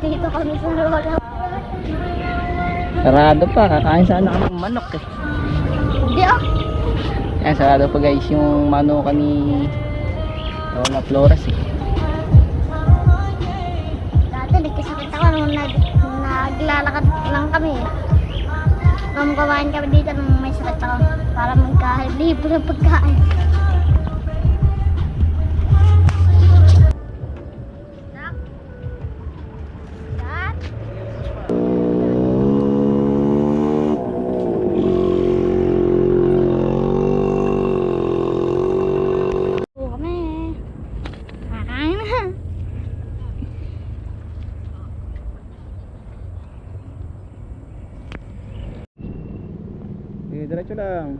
Dito kami sa lola. Sarado pa, kakain sana kami ng manok eh. Hindi ah. Yan, sarado pa guys yung manukan ni Lola Flores eh. Dati nagkasakit ako nung naglalakad lang kami. Nung kumain kami dito nung may sakit ako para magka-libre ng pagkain. Diretso lang.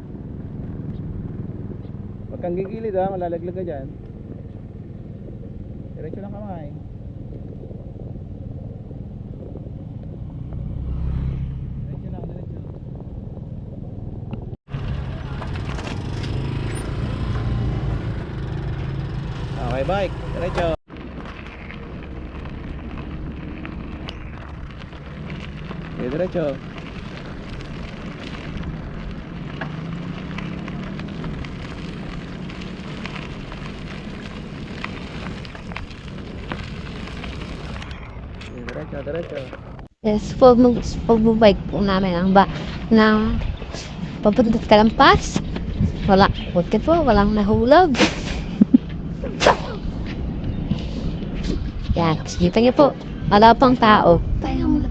Huwag kang gigilid ha, malalaglag ka dyan. Diretso lang kamay. Diretso lang, diretso. Okay, bike. Diretso. Okay, diretso. Diretso. Yes, pag-bike po namin ang na papunta sa Kalampas. Wala, bakit po, walang nahulog. Yan, kita niyo po, wala pang tao.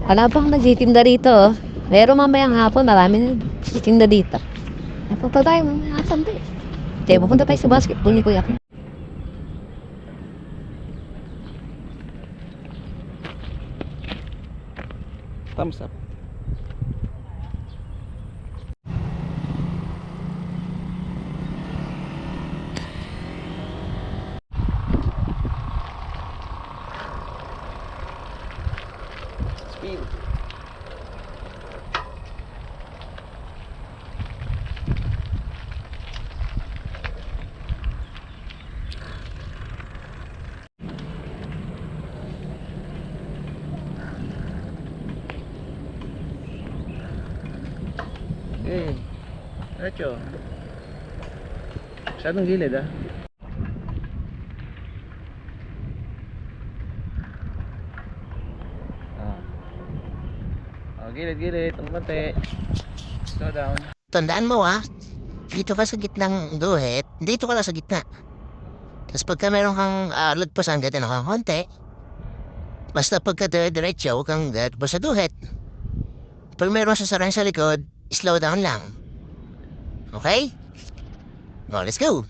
Wala pang nagtitinda rito. Pero mamayang hapon, marami nagtitinda dito. Napunta tayo, asan tayo? Kaya pupunta tayo sa basketball ni Kuya. Thumbs up. Speed. Okay. Diretso. Masyadong gilid ah. Gilid. Ang konti. Slow down. Tandaan mo dito ka sa gitnang guhit, dito ka lang sa gitna. Tapos pagka meron kang lagpasan, ganyan kang konti, basta pagka diretso, huwag kang lagpas sa guhit. Pag meron sasarang sa likod, slow down lang. Okay? Go, let's go!